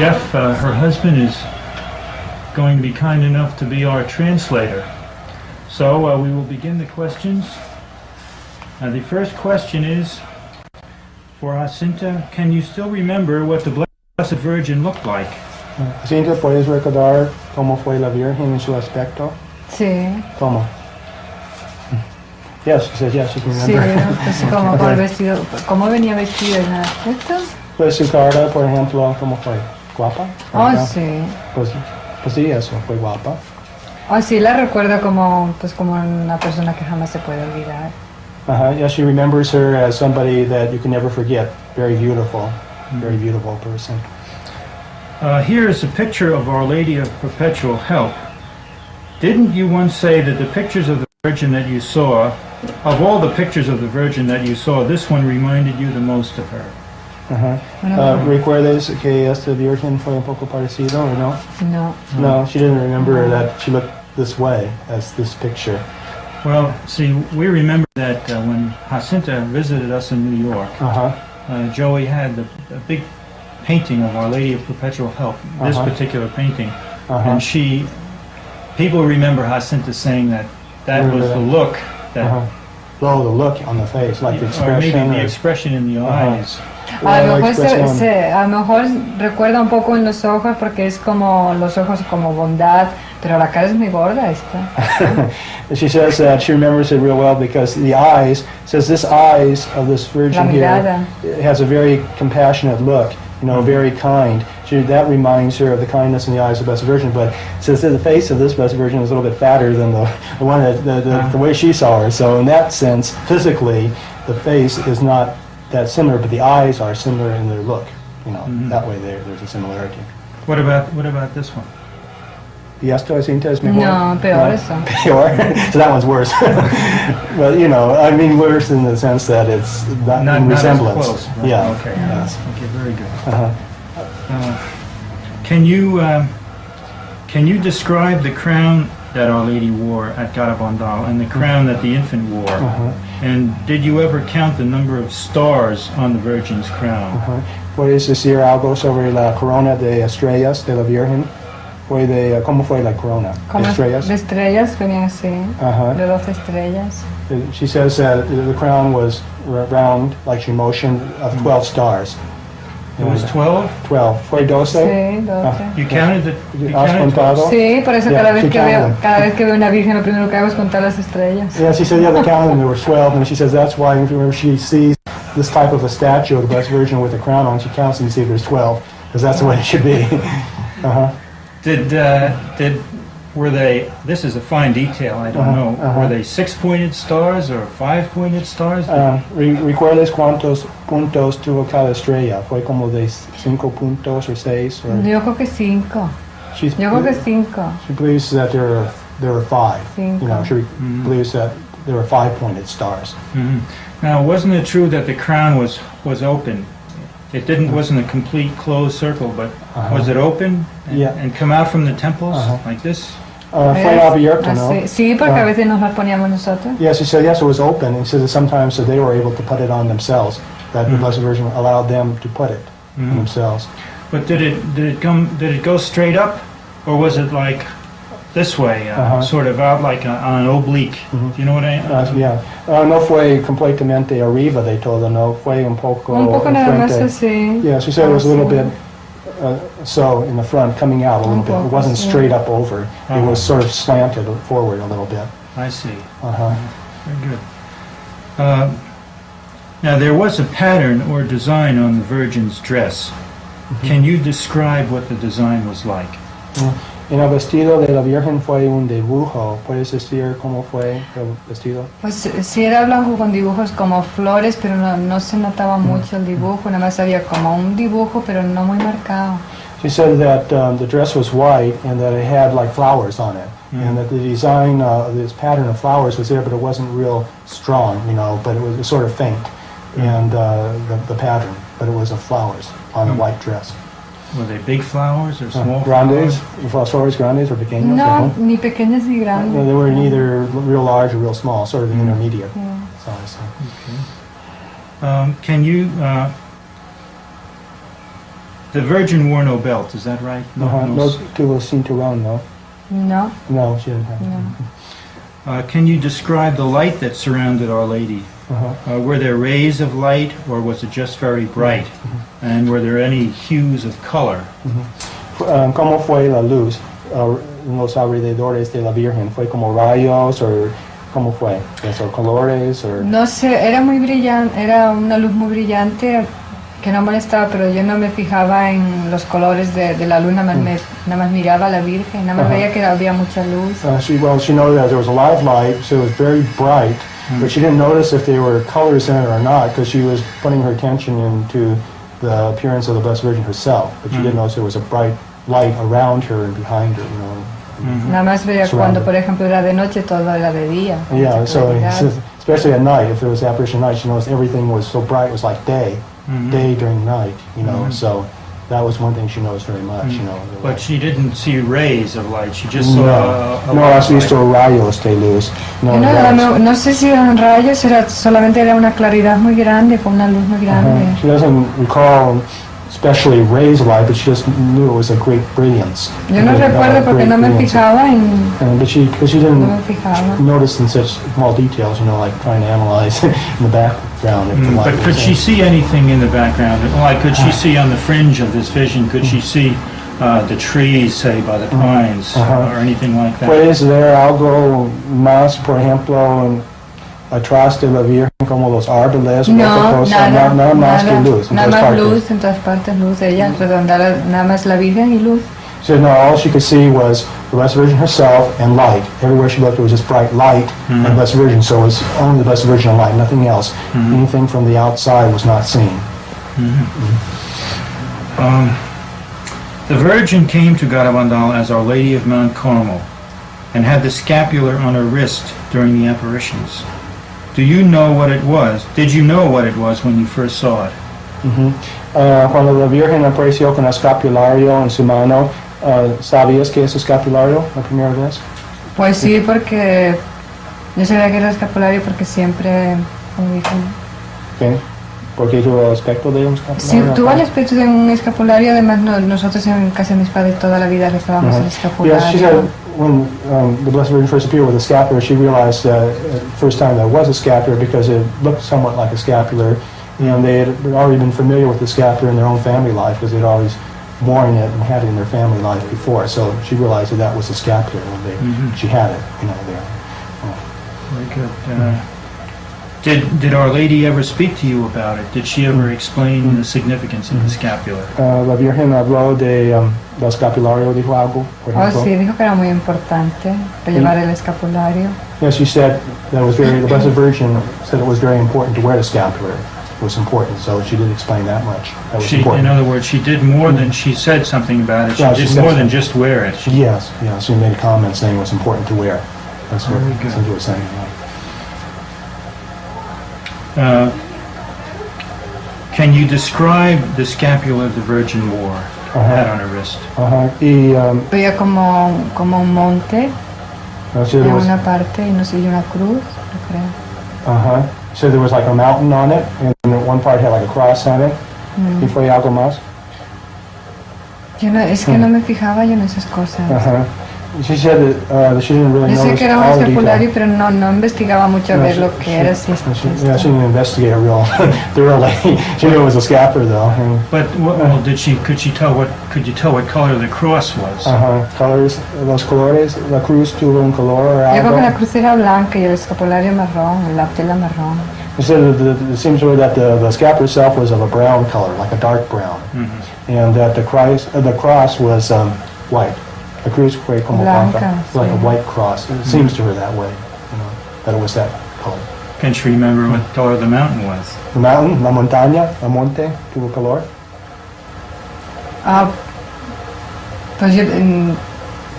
Jeff, her husband, is going to be kind enough to be our translator. So we will begin the questions. The first question is, for Jacinta, can you still remember what the Blessed Virgin looked like? Jacinta, ¿puedes recordar cómo fue la Virgen en su aspecto? Sí. ¿Cómo? Yes, she says yes, she can Sí, remember. pues como con el vestido, ¿cómo venía vestida en el aspecto? Pues su cara, por ejemplo, ¿cómo fue? ¿Guapa? Oh, ¿verdad? sí. Pues sí, eso, fue guapa. Oh, sí, la recuerdo como, pues como una persona que jamás se puede olvidar. Yeah, she remembers her as somebody that you can never forget. Very beautiful person. Here is a picture of Our Lady of Perpetual Help. Didn't you once say that the pictures of the Virgin that you saw, of all the pictures of the Virgin that you saw, this one reminded you the most of her? ¿Recuerdas que esta Virgen fue un poco parecido o no? No. No, she didn't remember that she looked this way as this picture. Well, see, we remember that when Jacinta visited us in New York, Joey had a big painting of Our Lady of Perpetual Help, this particular painting, and people remember Jacinta saying that was the look that... Oh, the look on the face, like the expression. Or maybe the expression in the eyes. A lo mejor recuerda un poco en los ojos porque es como los ojos como bondad, pero la cara es muy gorda esta. She says that she remembers it real well because the eyes, says this eyes of this Virgin here has a very compassionate look, you know, very kind. That reminds her of the kindness in the eyes of the Blessed Virgin, but says that the face of this Blessed Virgin is a little bit fatter than the one that the way she saw her. So in that sense, physically, the face is not that similar, but the eyes are similar in their look. You know, that way there's a similarity. What about this one? ¿Y esto es mejor? No, peor eso. Peor? So that one's worse. Well, you know, I mean worse in the sense that it's not in resemblance. Not as close, right? Yeah. Okay. Yes. Okay. Very good. Can you describe the crown that Our Lady wore at Garabandal and the crown that the infant wore? And did you ever count the number of stars on the Virgin's crown? ¿Puedes decir algo sobre la corona de estrellas de la Virgen? ¿Cómo fue la corona? ¿De estrellas? De estrellas venían así, de 12 estrellas. She says that the crown was round, like she motioned, of 12 stars. It was 12? 12. ¿Fue 12? Sí, 12. You counted it? ¿Has contado? Sí, por eso cada vez que veo una virgen lo primero que hago es contar las estrellas. Yeah, she said, yeah, they counted and there were 12, and she says that's why whenever she sees this type of a statue of the Blessed Virgin with a crown on, she counts and you see there's 12, because that's the way it should be. Were they, this is a fine detail, I don't know, were they 6-pointed stars or 5-pointed stars? ¿Recuerdas cuántos puntos tuvo cada estrella? ¿Fue como de 5 puntos o 6? Yo creo que 5. Yo creo que 5. She believes that there were 5. Cinco. You know, she believes that there were 5-pointed stars. Now, wasn't it true that the crown was open? It wasn't a complete closed circle, but was it open and come out from the temples like this? Fue abierto, ¿no? Sí, porque a veces nos las poníamos nosotros. Yes, he said yes, it was open. He said that sometimes they were able to put it on themselves. That the Blessed Virgin allowed them to put it on themselves. But did it go straight up, or was it like this way, sort of out like on an oblique? Do you know what I mean? No fue completamente arriba de todo, no fue un poco nada más así. Yeah, she said it was a little bit so in the front, coming out a little bit. It wasn't straight up over. It was sort of slanted forward a little bit. I see. Very good. Now there was a pattern or design on the Virgin's dress. Can you describe what the design was like? En el vestido de la Virgen fue un dibujo. ¿Puedes decir cómo fue el vestido? Pues sí era blanco con dibujos como flores, pero no se notaba mucho el dibujo, nada más había como un dibujo, pero no muy marcado. She said that the dress was white and that it had like flowers on it, and that the design, this pattern of flowers was there, but it wasn't real strong, you know, but it was sort of faint, and the pattern, but it was of flowers on the white dress. Were they big flowers or small grandes, flowers? Flowers grandes or pequeños? No, ni pequeñas ni grandes. No, they were neither real large or real small, sort of the intermediate size. Okay. Can you The Virgin wore no belt, is that right? No tuvo cinturón, no? No. No, she didn't have it. No. Can you describe the light that surrounded Our Lady? Were there rays of light, or was it just very bright? And were there any hues of color? ¿Cómo fue la luz en los alrededores de la Virgen? ¿Fue como rayos o cómo fue? ¿Esos colores? Or? No sé, era muy brillante, era una luz muy brillante que no molestaba, pero yo no me fijaba en los colores de la luz, nada más miraba a la Virgen, nada más veía que había mucha luz. She noted that there was a lot of light, so it was very bright, but she didn't notice if there were colors in it or not, because she was putting her attention into the appearance of the Blessed Virgin herself, but she didn't notice there was a bright light around her and behind her, you know. Nada más veía cuando, por ejemplo, era de noche, todo era de día. Yeah, so especially at night, if there was apparition at night, she noticed everything was so bright, it was like day. Day during night, you know, so that was one thing she noticed very much, you know. But she didn't see rays of light, she just saw no has visto rayos de luz. No sé si eran rayos, solamente era una claridad muy grande, con una luz muy grande. She doesn't recall especially rays of light, but she just knew it was a great brilliance. Yo no recuerdo porque no me fijaba en... But she didn't notice in such small details, you know, like trying to analyze in the background. But could she see anything in the background? Like, could she see on the fringe of this vision, could she see the trees, say, by the pines, or anything like that? Pues ver algo más, por ejemplo, atrás de la Virgen, como los árboles, nada más que luz. Nada más luz, en todas partes luz, ella redondada, nada más la Virgen y luz. So no, all she could see was the Blessed Virgin herself and light. Everywhere she looked, it was just bright light and Blessed Virgin. So it was only the Blessed Virgin and light, nothing else. Anything from the outside was not seen. The Virgin came to Garabandal as Our Lady of Mount Carmel and had the scapular on her wrist during the apparitions. Do you know what it was? Did you know what it was when you first saw it? Cuando la Virgen apareció con el escapulario en su mano, ¿sabías qué es escapulario la primera vez? Pues sí, porque yo sabía que era escapulario porque siempre, como dije... ¿Qué? ¿Porque tuvo el aspecto de un escapulario? Sí, tuvo el aspecto de un escapulario, además nosotros en casa de mis padres toda la vida rezábamos el escapulario. Yes, she said when the Blessed Virgin first appeared with a scapular, she realized first time that it was a scapular because it looked somewhat like a scapular, and they had already been familiar with the scapular in their own family life because they'd always worn it and had it in their family life before. So she realized that was a scapular when she had it, you know, there. Very good. Did Our Lady ever speak to you about it? Did she ever explain the significance of the scapular? La Virgen habló del escapulario, dijo algo, por ejemplo. Oh, sí, dijo que era muy importante llevar el escapulario. Yes, she said that was the Blessed Virgin said it was very important to wear the scapular. It was important, so she did explain that much. That was important. In other words, she did more than, she said something about it, she did more than just wear it. Yes, she made a comment saying it was important to wear. That's what she was saying. Can you describe the scapular the Virgin wore, had on her wrist? Veía como un monte en una parte y no sé, y una cruz, creo. So there was like a mountain on it, and one part had like a cross on it. ¿Y fue algo más? Es que no me fijaba yo en esas cosas. She said that she didn't really know. Yo sé que era un all the escapulario, detail. pero no investigaba mucho a ver lo que era. She didn't investigate it real thoroughly. She knew it was a scapular, though. But could you tell what color the cross was? Colors, los colores, la cruz tuvo un color or algo. Yo creo que la cruz era blanca y el escapulario marrón, la tela marrón. She said it seems to her that the scapular itself was of a brown color, like a dark brown, and that the cross was white. The cruz fue como blanca, like a white cross. It seems to her that way, you know, that it was that color. Can she remember what color the mountain was? The mountain, la montaña, el monte, tuvo color? Pues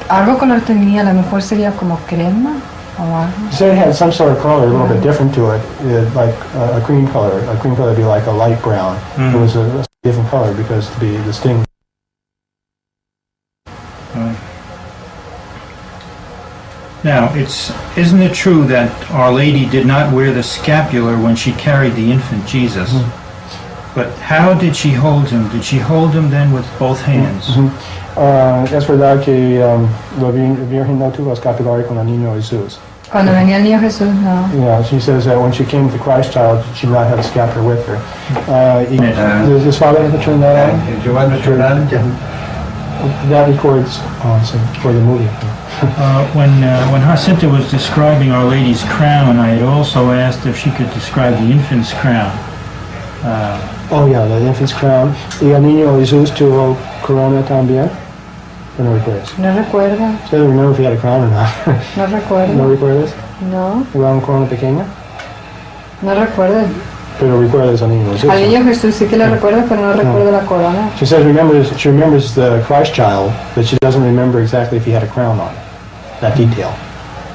algo color tenía, a lo mejor sería como crema o algo. She said it had some sort of color, a little bit different to it, like a cream color. A cream color would be like a light brown. It was a different color because to be distinct. Now, isn't it true that Our Lady did not wear the scapular when she carried the infant Jesus? But how did she hold him? Did she hold him then with both hands? Es verdad que la Virgen no tuvo escapulario con el niño Jesús. Cuando venía el niño Jesús, no. Yeah, she says that when she came with the Christ child, she did not have a scapular with her. Does his father have to turn that on? That records for the movie. When Jacinta was describing Our Lady's crown, I had also asked if she could describe the infant's crown. Oh yeah, the infant's crown. ¿Y el niño Jesús tuvo corona también? ¿O no recuerdas? No recuerdo. She doesn't remember if he had a crown or not. No recuerdo. ¿No recuerdas? No. ¿Era una corona pequeña? No recuerdo. Pero recuerdas al niño Jesús. Al niño Jesús sí que le recuerdo, pero no recuerdo la corona. She says she remembers the Christ child, but she doesn't remember exactly if he had a crown on. That detail,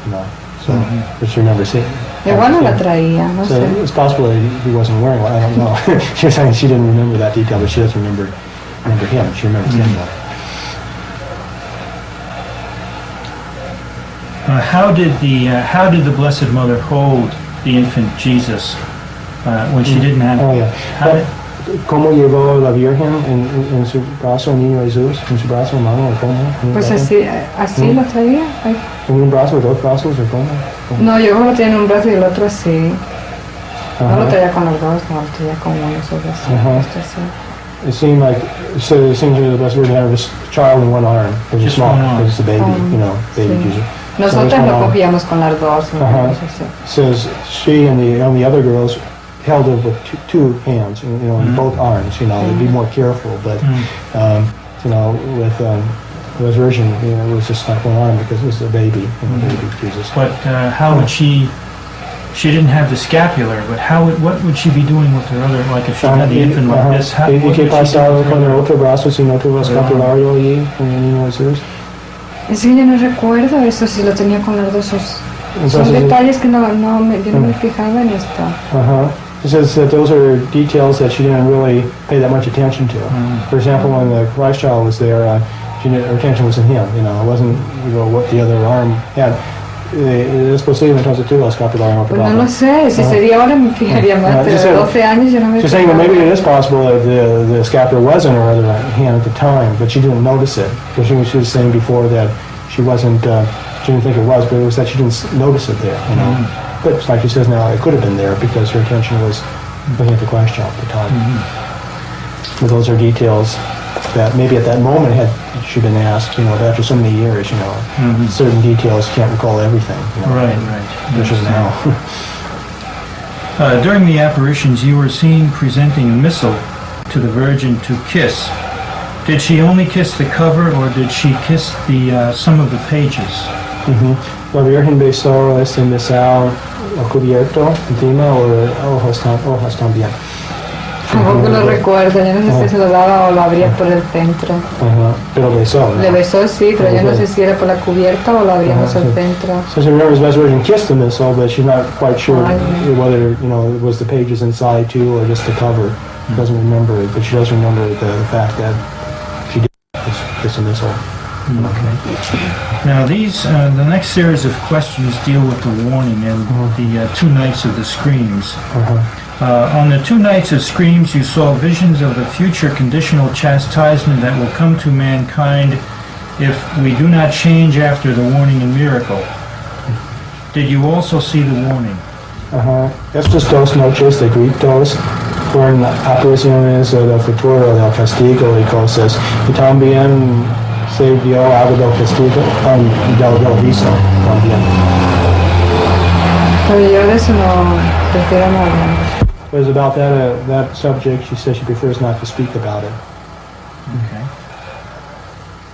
you know. So, but she remembers it. Igual no la traía, no So sé. it's possible that he wasn't wearing one. I don't know. She was saying she didn't remember that detail, but she does remember him. She remembers him though. How did the Blessed Mother hold the infant Jesus when she didn't have? Oh yeah. ¿Cómo llevó la Virgen en su brazo el niño Jesús? ¿En su brazo, hermano, o cómo? Pues así lo traía. Ay. ¿En un brazo, dos brazos, o cómo? No, yo lo tenía en un brazo y el otro así. No lo traía con los dos, no, lo traía con uno solo así. Esto así. It seemed like, so it seems to me the Blessed Virgin had this child in one arm. It was Just small, one arm. it was a baby, baby sí. Jesus. Nosotros So lo cogíamos con las dos. Says she and the other girls held it with two hands, in both arms. They'd be more careful, but with the Virgin, it was just like one arm because it was a baby, baby Jesus. But how would she? She didn't have the scapular, but what would she be doing with her other? Like if she had the infant like this, what would she do with con el her? otro brazo si no tuvo escapulario allí con el niño Jesús? Es que yo no recuerdo eso, si lo tenía con los dos. Son detalles que yo no me fijaba en esto. It says that those are details that she didn't really pay that much attention to. For example, when the Christ child was there, her attention was in him. It wasn't what the other arm had. Es posible entonces tuvo escapulario. Pues no lo sé, si sería ahora me fijaría más, pero 12 años yo no me She's saying, well, maybe it is possible that the scapular was in her other hand at the time, but she didn't notice it. So she was saying before that she wasn't, she didn't think it was, but it was that she didn't notice it there, But like she says now, it could have been there because her attention was looking at the Christ child at the time. But those are details that maybe at that moment had she been asked, but after so many years, certain details can't recall everything. Right. Especially now. During the apparitions, you were seen presenting a missal to the Virgin to kiss. Did she only kiss the cover, or did she kiss the some of the pages? La Virgen besó este misal cubierto encima o ojos también. Tampoco lo recuerdo, yo no sé si se lo daba o lo abría por el centro. Pero besó, ¿no? Le besó, sí, pero yo no sé si era por la cubierta o lo abríamos al centro. So she remembers Blessed Virgin kissed the missal, but she's not quite sure whether, it was the pages inside too or just the cover. She doesn't remember it, but she does remember the fact that she did kiss the missal. Okay. Now the next series of questions deal with the warning and the 2 nights of the screams. On the 2 nights of screams, you saw visions of the future conditional chastisement that will come to mankind if we do not change after the warning and miracle. Did you also see the warning? Estas 2 noches de gritos fueron apariciones del futuro, del castigo y cosas. Y también se vio algo del castigo, del aviso también. Pero yo de eso no prefiero no hablar. But it's about that subject, she says she prefers not to speak about it. Okay.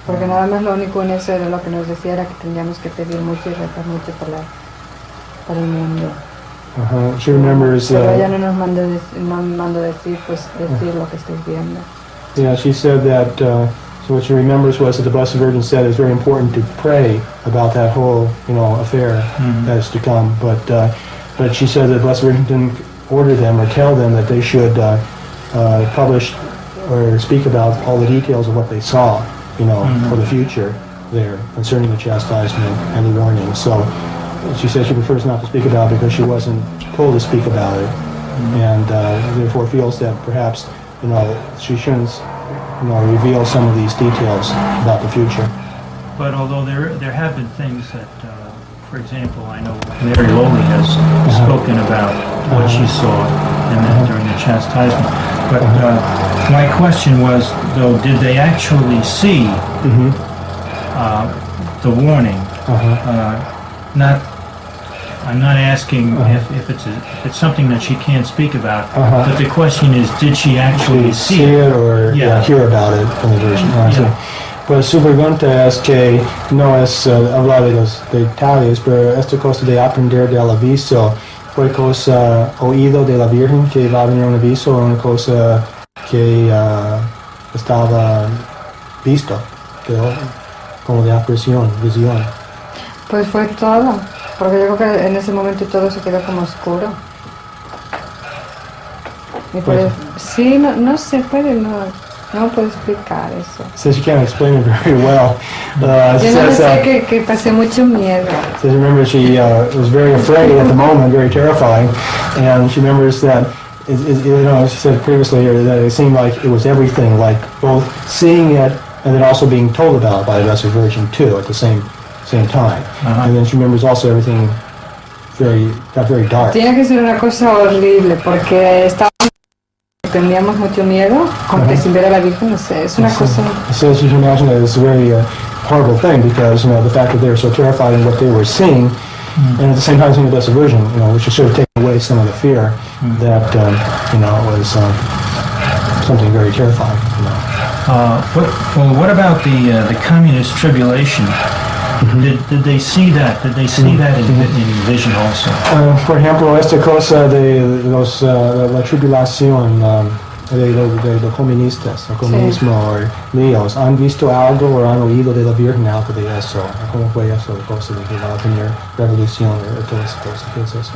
Porque nada más lo único en eso era lo que nos decía era que teníamos que pedir mucho y rezar mucho para el mundo. She remembers. Pero ella no nos mandó decir lo que estoy viendo. Yeah, she said that. So what she remembers was that the Blessed Virgin said it's very important to pray about that whole, affair that is to come. But she said that the Blessed Virgin didn't order them or tell them that they should publish or speak about all the details of what they saw, for the future there concerning the chastisement and the warning. So she said she prefers not to speak about it because she wasn't told to speak about it. and therefore feels that perhaps she shouldn't reveal some of these details about the future. But although there have been things that, for example, I know Mariloly has spoken about what she saw during the chastisement. But my question was, though, did they actually see the warning? I'm not asking if it's something that she can't speak about, but the question is, did she actually see it or hear about it in the version? Pues su pregunta es que no es hablar de los detalles, pero esta cosa de aprender del aviso fue cosa oído de la Virgen que va a venir un aviso o una cosa que estaba visto, como de apreciación, visión. Pues fue todo, porque yo creo que en ese momento todo se quedó como oscuro. Y pues, sí, no se puede, no puedo explicar eso. Says you can't explain it very well. Yo no sé que pasé mucho miedo. Says remember she was very afraid at the moment, very terrifying, and she remembers that she said previously that it seemed like it was everything, like both seeing it and then also being told about it by the Blessed Virgin too at the same time. And then she remembers also everything got very dark. Tiene que ser una cosa horrible porque teníamos mucho miedo con que sin ver a la Virgen, no sé, es una cosa. So you can imagine that it's a very horrible thing because the fact that they were so terrified in what they were seeing, and at the same time seeing the Blessed Virgin, which is sort of taking away some of the fear that was something very terrifying. What about the communist tribulation? Did they see that? Did they see that in vision also? Por ejemplo, esta cosa de la tribulación de los comunistas, el comunismo o líos, ¿han visto algo o han oído de la Virgen algo de eso? ¿Cómo fue eso? La cosa de que va a tener revolución o toda esa cosa. ¿Qué es eso?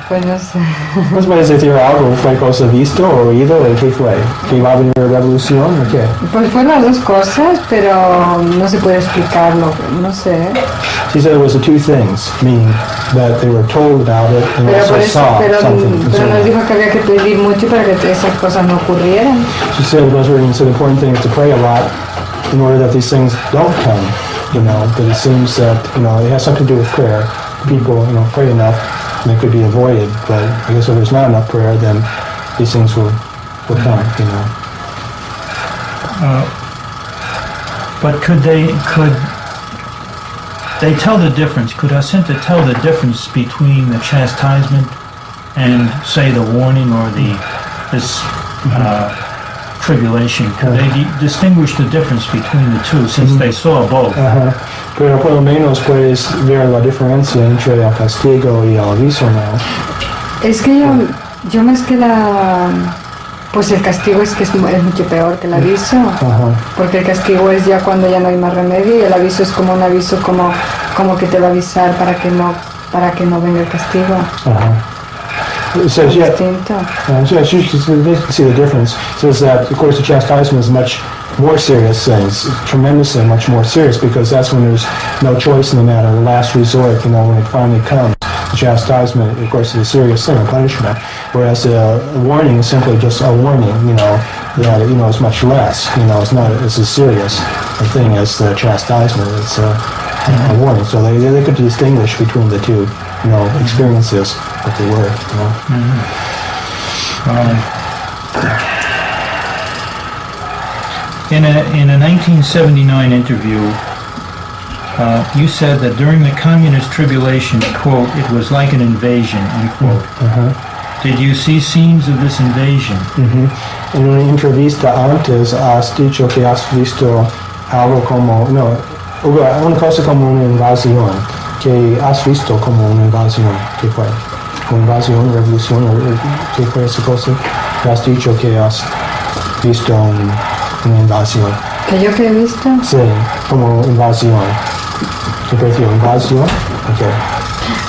Pues no sé. ¿Pues puedes decir algo? ¿Fue cosa visto o oído? ¿Qué fue? ¿Que va a venir revolución o qué? Pues fue las dos cosas, pero no se puede explicarlo, no sé. She said it was the two things, meaning that they were told about it and also saw something. Pero nos dijo que había que pedir mucho para que esas cosas no ocurrieran. She said the important thing is to pray a lot in order that these things don't come, but it seems that, it has something to do with prayer. People, pray enough, and they could be avoided, but I guess if there's not enough prayer, then these things will come, But could they tell the difference? Could Jacinta tell the difference between the chastisement and, say, the warning or this tribulation? Could they distinguish the difference between the two, since they saw both? Pero por lo menos puedes ver la diferencia entre el castigo y el aviso, ¿no? Es que yo más que pues el castigo es que es mucho peor que el aviso, porque el castigo es ya cuando ya no hay más remedio y el aviso es como un aviso como que te va a avisar para que no venga el castigo. So es distinto. You can see the difference. It says that, of course, the chastisement is much more serious things, tremendously much more serious, because that's when there's no choice in the matter, the last resort, when it finally comes. The chastisement, of course, is a serious sin, a punishment, whereas a warning is simply just a warning, that, it's much less, it's not as serious a thing as the chastisement. It's a warning. So they could distinguish between the two, experiences that they were, In a 1979 interview, you said that during the communist tribulation, quote, it was like an invasion, unquote. Did you see scenes of this invasion? En una entrevista antes has dicho que has visto algo como, una cosa como una invasión, que has visto como una invasión. ¿Qué fue? Una invasión, revolución, ¿qué fue esa cosa? Que has dicho que has visto una invasión. ¿Que yo que he visto? Sí, como invasión. ¿Qué prefiero? ¿Invasión? Okay.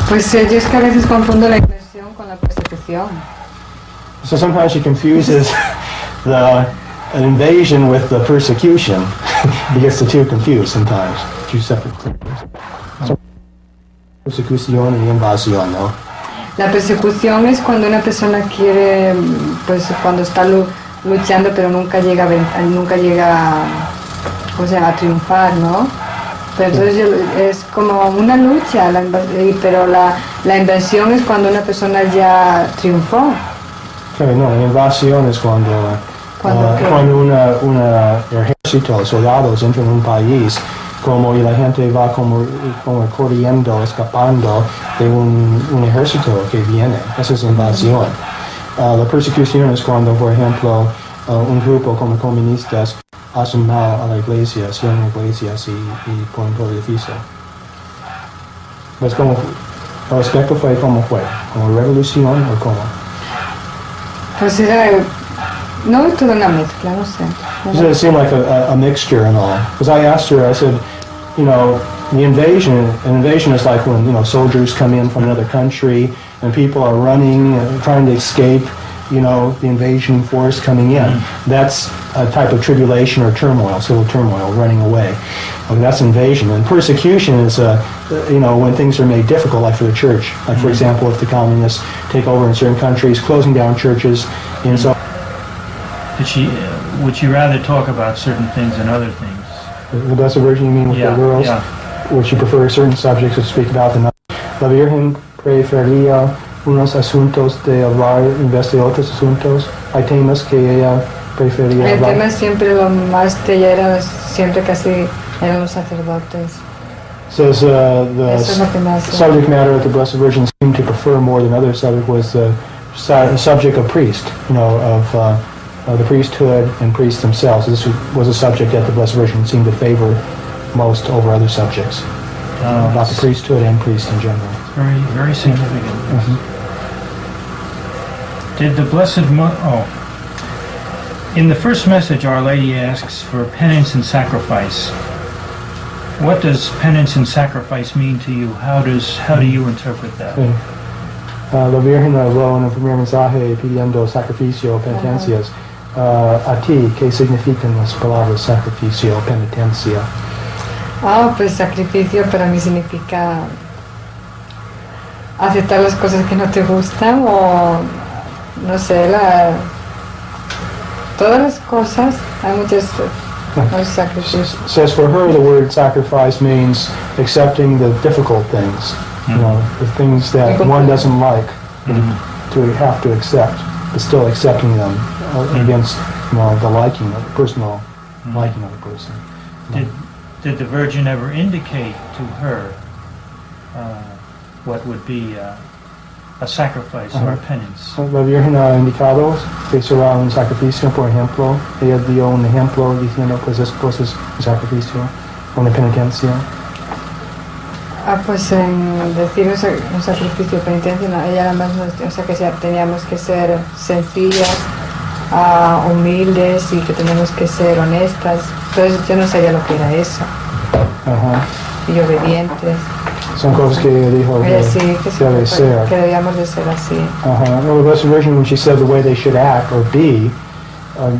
Pues yo es que a veces confundo la inversión con la persecución. So sometimes she confuses an invasion with the persecution. He gets the two confused sometimes. Two separate things. So, persecución y invasión, ¿no? La persecución es cuando una persona quiere, pues cuando está luchando pero nunca llega o sea, a triunfar, ¿no? Pero entonces es como una lucha, pero la inversión es cuando una persona ya triunfó. Okay, no, la invasión es cuando un ejército, soldados entran en un país y la gente va como corriendo, escapando de un ejército que viene. Esa es invasión. La persecución es cuando, por ejemplo, un grupo como comunistas hacen mal a la iglesia, cierran iglesias y ponen todo edificio. Pues como, el aspecto fue como fue, como revolución o como. Pues era, no, toda una mezcla, no sé. It seemed like a mixture and all. Because I asked her, I said, the invasion is like when, soldiers come in from another country and people are running, trying to escape, the invasion force coming in. That's a type of tribulation or turmoil, civil turmoil, running away. That's invasion. And persecution is, when things are made difficult, like for the church. Like, for example, if the communists take over in certain countries, closing down churches, and so. Would she rather talk about certain things than other things? The Blessed Virgin, you mean with the girls? Yeah. Would she prefer certain subjects to speak about than others? La Virgen prefería unos asuntos de hablar en vez de otros asuntos. Hay temas que ella prefería El hablar. tema siempre lo más de ella era siempre casi eran los sacerdotes. Says the Eso es lo que más, subject matter that the Blessed Virgin seemed to prefer more than other subject was the subject of priest, of the priesthood and priests themselves. This was a subject that the Blessed Virgin seemed to favor most over other subjects, about the priesthood and priests in general. Very, very significant. Did the Blessed in the first message, Our Lady asks for penance and sacrifice. What does penance and sacrifice mean to you? How do you interpret that? La Virgen habló en el primer mensaje pidiendo sacrificio, penitencias. A ti, ¿qué significan las palabras sacrificio, penitencia? Pues sacrificio para mí significa aceptar las cosas que no te gustan o no sé, todas las cosas, hay muchos sacrificios. Says for her the word sacrifice means accepting the difficult things, the things that one doesn't like to have to accept, but still accepting them against the liking of the personal liking of the person. Did the Virgin ever indicate to her what would be a sacrifice or a penance? La Virgen ha indicado que será un sacrificio, por ejemplo. Ella dio un ejemplo diciendo pues esto es un sacrificio, una penitencia. Pues en decir un sacrificio de penitencia, no, ella nada más que teníamos que ser sencillas, humildes y que teníamos que ser honestas. Entonces yo no sabía lo que era eso. Y obedientes. Son cosas que ella dijo que debe ser. Que debíamos de ser así. Well, the Blessed Virgin, when she said the way they should act or be,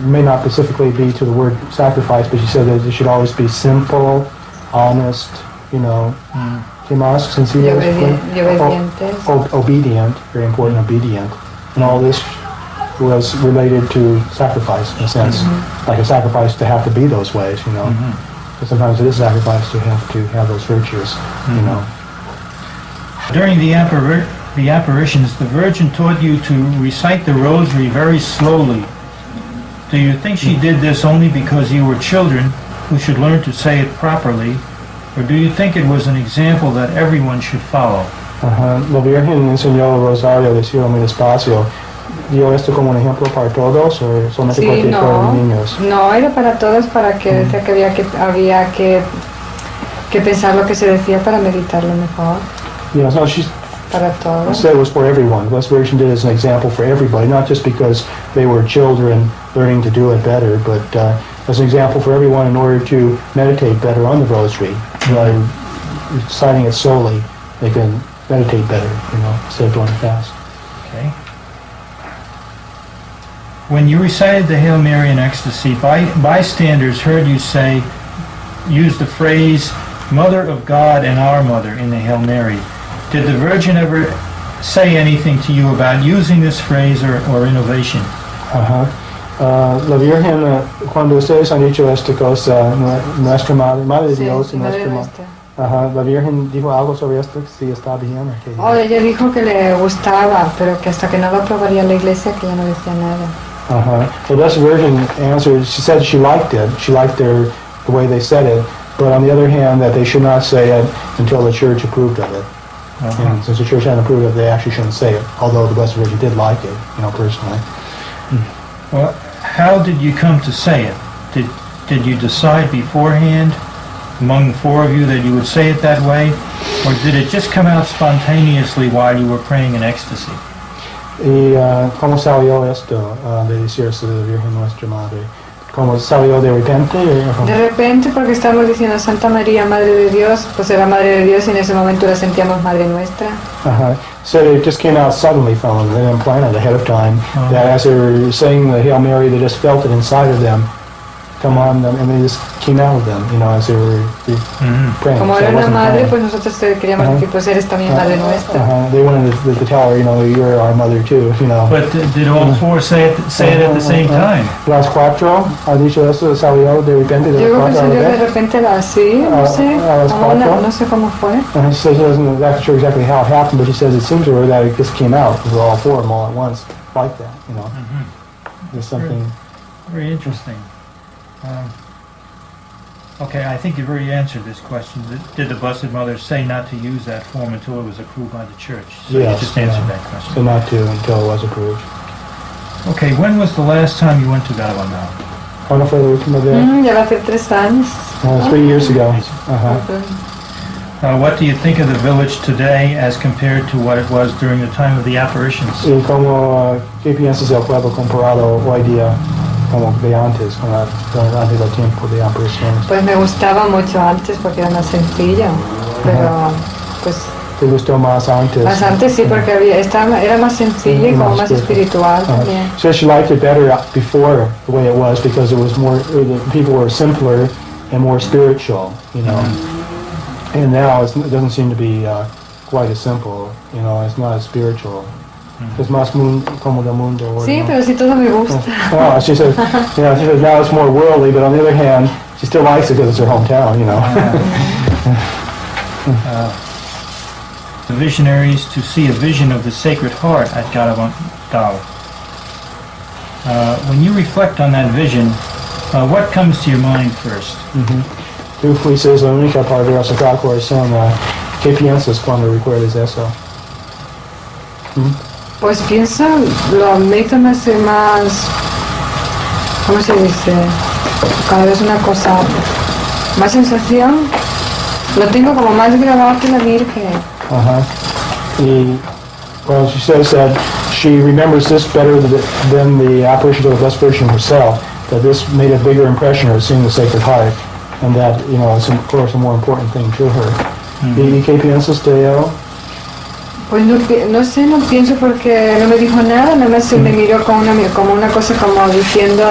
may not specifically be to the word sacrifice, but she said that they should always be simple, honest, ¿qué más? Sencillas. Y obedientes. Obedient, very important, obedient. And all this was related to sacrifice, in a sense, like a sacrifice to have to be those ways, But sometimes it is a sacrifice to have those virtues, During the apparitions, the Virgin taught you to recite the Rosary very slowly. Do you think she did this only because you were children who should learn to say it properly, or do you think it was an example that everyone should follow? La Virgen enseñó el Rosario, decirlo muy despacio. ¿Dio esto como un ejemplo para todos o solamente porque fueron niños? No, era para todos, para que decía que había que pensar lo que se decía para meditarlo mejor. So she's para todos. Said it was for everyone. The Blessed Virgin did it as an example for everybody, not just because they were children learning to do it better, but as an example for everyone in order to meditate better on the Rosary. By reciting it slowly, they can meditate better, instead of doing it fast. Okay. When you recited the Hail Mary in ecstasy, bystanders heard you use the phrase, Mother of God and our Mother in the Hail Mary. Did the Virgin ever say anything to you about using this phrase or innovation? La Virgen, cuando ustedes han dicho esta cosa, nuestra Madre, Madre de Dios y nuestra Madre. La Virgen dijo algo sobre esto, si está bien. Ella dijo que le gustaba, pero que hasta que no lo aprobaría la iglesia, que ya no decía nada. The Blessed Virgin answered, she said she liked it, she liked the way they said it, but on the other hand, that they should not say it until the Church approved of it. And since the Church hadn't approved of it, they actually shouldn't say it, although the Blessed Virgin did like it, personally. Well, how did you come to say it? Did you decide beforehand among the four of you that you would say it that way, or did it just come out spontaneously while you were praying in ecstasy? ¿Y cómo salió esto de decirse de la Virgen Nuestra Madre? ¿Cómo salió de repente? De repente, porque estábamos diciendo Santa María, Madre de Dios, pues era Madre de Dios y en ese momento la sentíamos Madre Nuestra. So it just came out suddenly from them. They didn't plan it ahead of time. That as they were saying the Hail Mary, they just felt it inside of them come on them, and they just came out of them, as they were praying. Como era una madre, pues nosotros queríamos que pues eres también Madre Nuestra. They wanted to tell her, you're our mother too, But did all four say it at the same time? Las cuatro ha dicho eso, salió de repente de Yo creo que salió de repente así, no sé, no sé cómo fue. And she says she wasn't exactly sure exactly how it happened, but she says it seems to her that it just came out, because all four of them all at once, like that, There's something... Very interesting. Okay, I think you've already answered this question. Did the Blessed Mother say not to use that form until it was approved by the Church? So yes, you just answered that question. So not to until it was approved. Okay, when was the last time you went to Galvano? ¿Cuándo fue la última vez? Ya va a ser 3 años. 3 years ago. What do you think of the village today as compared to what it was during the time of the apparitions? ¿Y qué piensas del pueblo comparado hoy día? Como de antes, antes del tiempo de apariciones. Pues me gustaba mucho antes porque era más sencillo, pero pues... ¿Te gustó más antes? Más antes sí, porque era más sencillo y como más espiritual también. So she liked it better before the way it was because it was more, the people were simpler and more spiritual, And now it doesn't seem to be quite as simple, it's not as spiritual. Es más como del mundo. Sí, pero sí todo me gusta. She says, now it's more worldly, but on the other hand, she still likes it because it's her hometown, The visionaries to see a vision of the Sacred Heart at Garavangal. When you reflect on that vision, what comes to your mind first? Tú fuiste la única para ver a Sagrado Corazón. ¿Qué piensas cuando recuerdas eso? Pues pienso, lo admito más, ¿cómo se dice? Cada vez una cosa, más sensación, lo tengo como más grabado que la Virgen. Well, she says that she remembers this better than the apparition of the Blessed Virgin herself, that this made a bigger impression of seeing the Sacred Heart, and that, it's of course a more important thing to her. ¿Y qué piensas de ello? Pues no sé, no pienso porque no me dijo nada, nada más me miró como una cosa como diciendo,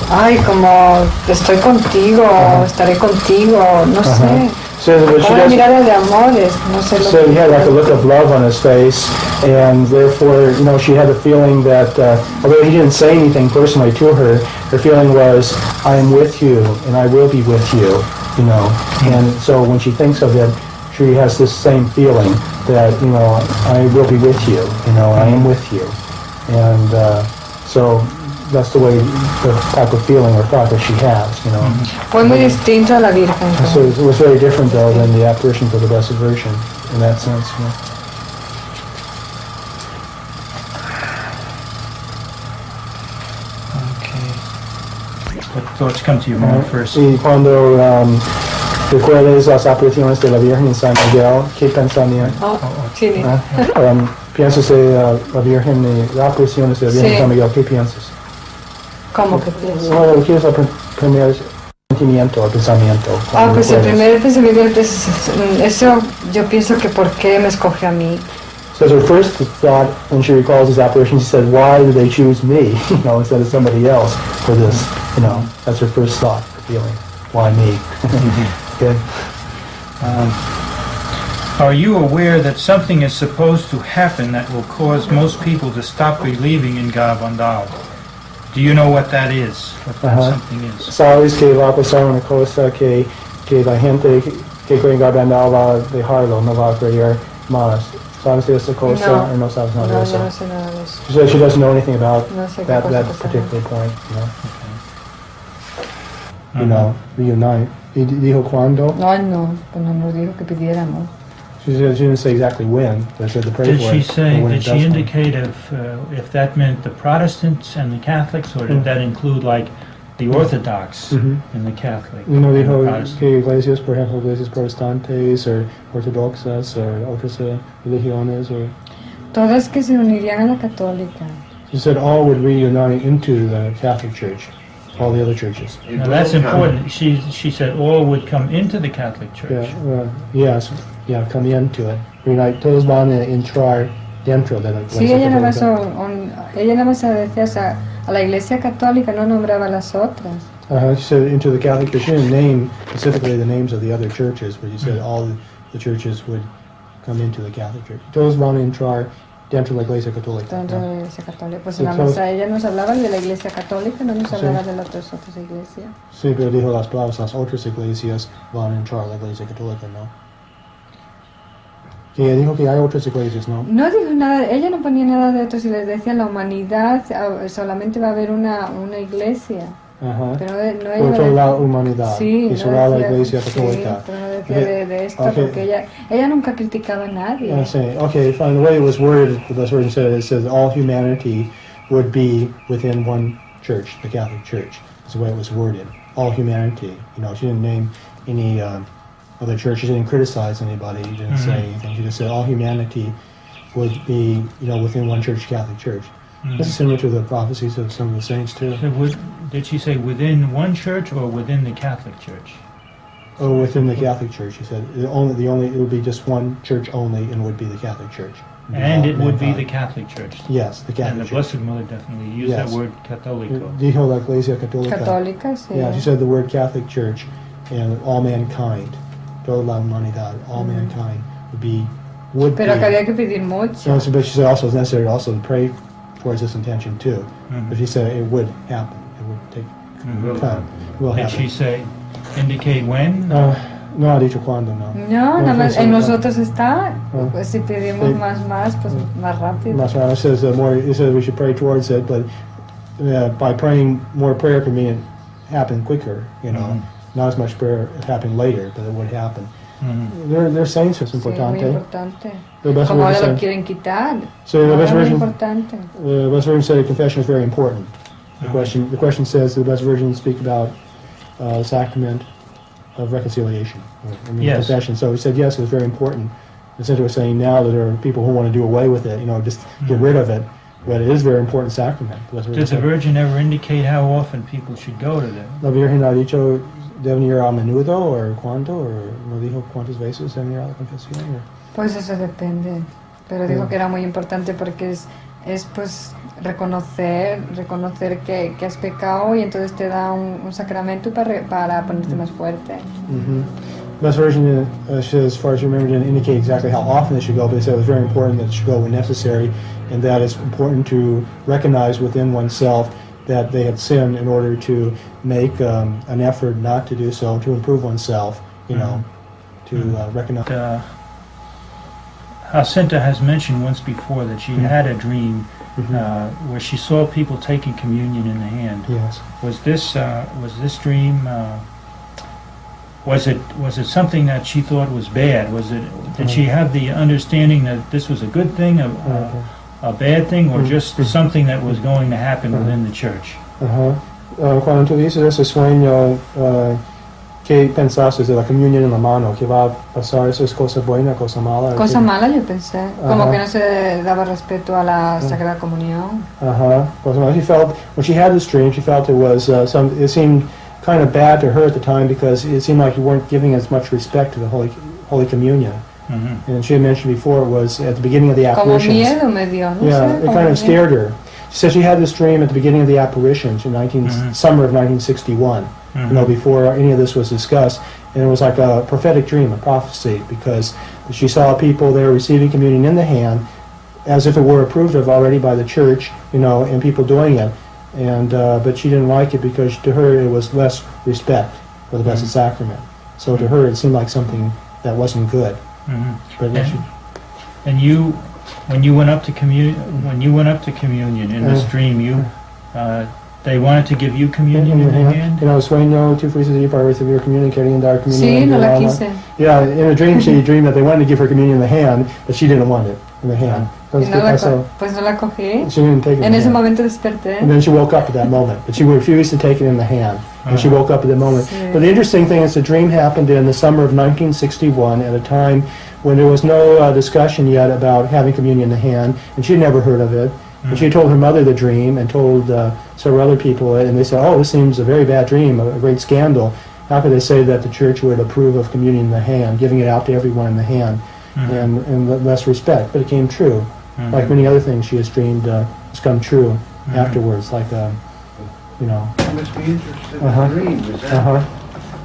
ay, como estoy contigo, estaré contigo, no sé. Una mirada de amores, no sé lo so he had like a look of love on his face, and therefore, she had the feeling that, although he didn't say anything personally to her, her feeling was, I am with you, and I will be with you, And so when she thinks of it, she has this same feeling that, I will be with you, I am with you. And so that's the way, the type of feeling or thought that she has, Fue muy distinto a la Virgen. So it was very different, though, than the apparition of the Blessed Virgin, in that sense. Okay. What thoughts come to your mind first? Y cuando recuerdes las apariciones de la Virgen en San Miguel, ¿qué pensamiento? ¿Piensas de la Virgen y las apariciones de la Virgen en San Miguel? ¿Qué piensas? ¿Cómo que piensas? Bueno, ¿qué es el primer sentimiento, el pensamiento? Pues el primer pensamiento es eso, yo pienso que ¿por qué me escoge a mí? So her first thought, when she recalls this apparition, she said, why did they choose me, instead of somebody else for this, that's her first thought, her feeling, why me? Good. Are you aware that something is supposed to happen that will cause most people to stop believing in Garbandal? Do you know what that is? What that something is? Sabes que va a pasar una cosa que la gente que cree en Garbandal va a dejarlo, no va a creer más. ¿Sabes de esa cosa o no sabes nada de eso? No, no sé nada de eso. She said she doesn't know anything about No sé qué that cosa particular point, you know. Okay. You know, reunite. ¿Y dijo cuándo? No, no, pues no nos dijo que pidiéramos. She didn't say exactly when, but said to pray Did for she it. say? when Did it she does come. indicate if that meant the Protestants and the Catholics, or did that include like the Orthodox and the Catholic? No and the dijo Protestant? que iglesias, por ejemplo, iglesias protestantes o ortodoxas o otras religiones or. Todas que se unirían a la católica. She said all would reunite into the Catholic Church, all the other churches. Now that's important. She said all would come into the Catholic Church. Yes, come into it. Reunite. Todos van a entrar dentro de la iglesia Sí, ella nada más decía, o sea, a la iglesia católica, no nombraba las otras. She said into the Catholic Church. She didn't name specifically the names of the other churches, but she said all the churches would come into the Catholic Church. Todos van a entrar dentro de la iglesia católica. Dentro de la iglesia católica. Pues nada más ella nos hablaba de la iglesia católica, no nos hablaba de las otras iglesias. Sí, pero dijo las palabras, las otras iglesias van a entrar a la iglesia católica, ¿no? Que dijo que hay otras iglesias, ¿no? No dijo nada, ella no ponía nada de otros y les decía la humanidad solamente va a haber una iglesia. Pero no por toda la humanidad. Sí, y solo la iglesia católica. Sí, pero no decía de esto porque ella nunca criticaba a nadie. Okay, fine. The way it was worded, the best version said, it says all humanity would be within one church, the Catholic Church. That's the way it was worded. All humanity. You know, she didn't name any other church. She didn't criticize anybody. She didn't say anything. She just said all humanity would be, within one church, Catholic Church. This is similar to the prophecies of some of the saints too. So did she say within one church or within the Catholic Church? Oh, within the Catholic Church, she said. It would be just one church only, and it would be the Catholic Church. And it would be the Catholic Church. Yes, the Catholic and the Church. Blessed Mother definitely used that word católico. Dijo la Iglesia Católica. Católica, sí. Yeah, she said the word Catholic Church and all mankind, toda la humanidad, all mankind would Pero be. que había que pedir mucho. But she said also it's necessary also to pray towards this intention too. But she said it would happen. It would take time. Will Did happen. she say, indicate when? No ha dicho cuándo, no. No, nada más en nosotros está. Pues si pedimos más, pues más rápido. That's right. It says it says we should pray towards it, but by praying more, prayer can mean it happen quicker. Not as much prayer happening later, but it would happen. They're saying so. Es importante. Sí, muy importante. The best Como ahora version lo quieren quitar. So the best Muy version. importante. The best version said confession is very important. The question says the best version speak about the sacrament of reconciliation. Yes. Confession. So he said yes, it was very important. Essentially, we're saying now that there are people who want to do away with it, just get rid of it. But it is a very important sacrament. Did the Virgin ever indicate how often people should go to them? La Virgen ha dicho deben ir a menudo o cuánto, o no dijo cuántas veces deben ir a la confesión. Pues eso depende. Pero dijo que era muy importante porque es pues reconocer que has pecado y entonces te da un sacramento para ponerte más fuerte. Best version, as far as you remember, didn't indicate exactly how often they should go, but it said it was very important that it should go when necessary, and that it's important to recognize within oneself that they had sinned in order to make an effort not to do so, to improve oneself, to recognize. Jacinta has mentioned once before that she had a dream where she saw people taking communion in the hand. Yes. Was this dream? Was it something that she thought was bad? Did she have the understanding that this was a good thing, a bad thing, or just something that was going to happen within the church? Cuando tú dices ese sueño, ¿qué pensaste de la comunión en la mano? ¿Que va a pasar? ¿Eso es cosa buena, cosa mala? Cosa mala, yo pensé. Como que no se daba respeto a la Sagrada Comunión. She felt, when she had this dream, she felt it was it seemed kind of bad to her at the time because it seemed like you weren't giving as much respect to the Holy Communion. And she had mentioned before it was at the beginning of the apparitions. Como miedo me dio, no Yeah, sé, it kind of scared her. She said she had this dream at the beginning of the apparitions in summer of 1961. before any of this was discussed. And it was like a prophetic dream, a prophecy, because she saw people there receiving communion in the hand, as if it were approved of already by the church, and people doing it. And but she didn't like it because to her it was less respect for the Blessed Sacrament. So to her it seemed like something that wasn't good. But and you, when you went up to communion in this dream, they wanted to give you communion in the hand. I was sueño, tú fuiste allí para recibir communion, querían dar communion. Sí, no la quise. Yeah, in a dream she dreamed that they wanted to give her communion in the hand, but she didn't want it in the hand. Pues no la cogí. She didn't take it. En ese momento desperté. And then she woke up at that moment, but she refused to take it in the hand. And she woke up at that moment. Sí. But the interesting thing is the dream happened in the summer of 1961 at a time when there was no discussion yet about having communion in the hand, and she'd never heard of it. And she told her mother the dream and told several other people it, and they said, oh, this seems a very bad dream, a great scandal. How could they say that the church would approve of communion in the hand, giving it out to everyone in the hand, and less respect? But it came true. Like many other things she has dreamed has come true afterwards, like, You must be interested in the dream, is that?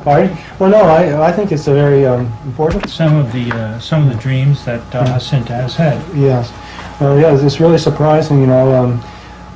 Pardon? Well, no, I think it's a very important. Some of the dreams that Jacinta has had. Yes. It's really surprising,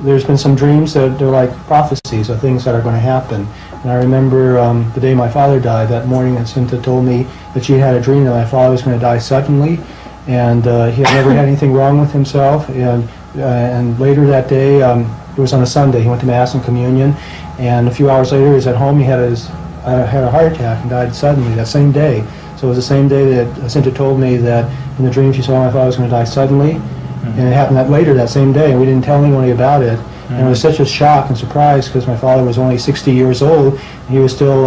there's been some dreams that they're like prophecies of things that are going to happen. And I remember the day my father died, that morning Jacinta told me that she had a dream that my father was going to die suddenly, and he had never had anything wrong with himself. And later that day, it was on a Sunday, he went to Mass and Communion, and a few hours later he was at home, he had a heart attack and died suddenly that same day. So it was the same day that Jacinta told me that in the dream she saw my father was going to die suddenly. And it happened later that same day, and we didn't tell anybody about it. And it was such a shock and surprise because my father was only 60 years old. And he was still,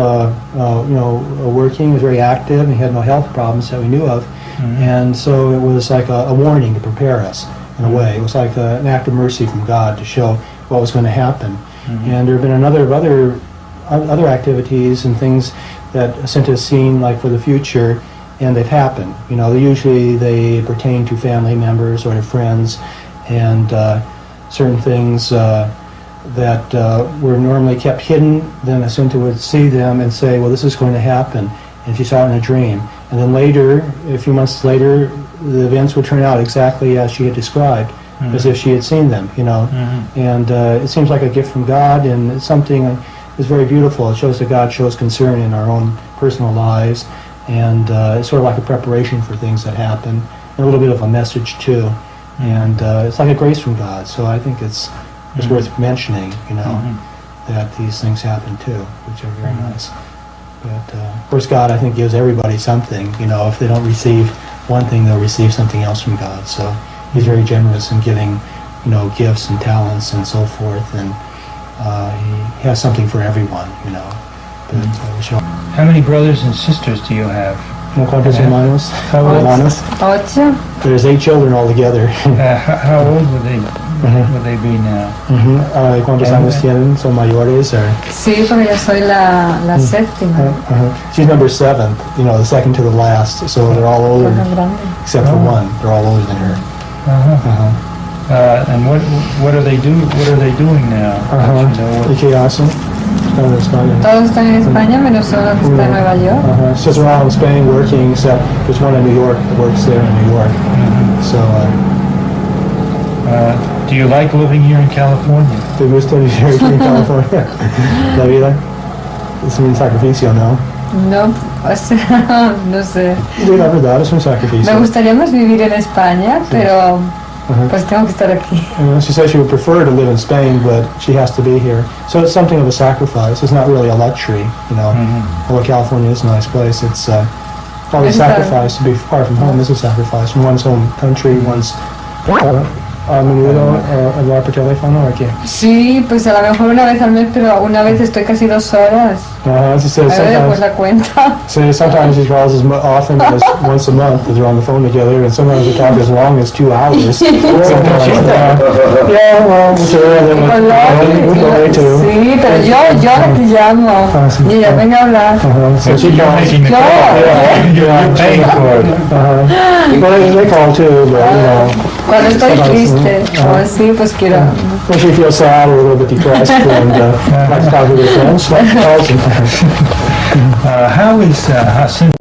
working, he was very active, and he had no health problems that we knew of. And so it was like a warning to prepare us in a way. It was like an act of mercy from God to show what was going to happen. And there have been a number of other activities and things that Jacinta has seen, like for the future, and they've happened. Usually they pertain to family members or to friends, and certain things that were normally kept hidden, then Jacinta would see them and say, well, this is going to happen, and she saw it in a dream. And then later, a few months later, the events would turn out exactly as she had described, as if she had seen them, And it seems like a gift from God, and it's something that's very beautiful. It shows that God shows concern in our own personal lives, and it's sort of like a preparation for things that happen, and a little bit of a message too. And it's like a grace from God, so I think it's worth mentioning, that these things happen too, which are very nice. But of course God, I think, gives everybody something. If they don't receive one thing, they'll receive something else from God. So He's very generous in giving, gifts and talents and so forth, and He has something for everyone, But How many brothers and sisters do you have? ¿Cuántos hermanos? Hermanos? 8. There's 8 children altogether. How old would they be now? ¿Cuántos años tienen? ¿Son mayores? Or? Sí, porque yo soy la séptima. She's number 7, the second to the last. So they're all older, except for one. They're all older than her. And what are they doing? What are they doing now? ¿Y qué hacen? Están en España. Todos están en España, menos solo que está en Nueva York. She's around in Spain working, except there's one in New York that works there in New York. So. Do you like living here in California? ¿Te gusta vivir aquí en California? La vida es un sacrificio, ¿no? No, o sea, no sé. La verdad es un sacrificio. Me gustaría más vivir en España, pero pues tengo que estar aquí. She says she would prefer to live in Spain, but she has to be here. So it's something of a sacrifice. It's not really a luxury, Although California is a nice place, it's always a sacrifice. To be far from home is a sacrifice. From one's home country, one's... ¿A menudo hablar por teléfono o qué? Sí, pues a lo mejor una vez al mes, pero una vez estoy casi 2 horas. She says Después la cuenta. So sometimes she calls as often as once a month because they're on the phone together, and sometimes they talk as long as 2 hours. Sometimes, Sí, pero yo la que llamo. Y ella venga a hablar. So she calls. You're paying for it. Well, they call too, but Cuando estoy triste o así, pues quiero. makes you feel sad or a little bit depressed and like to talk with your friends. How is Jacinta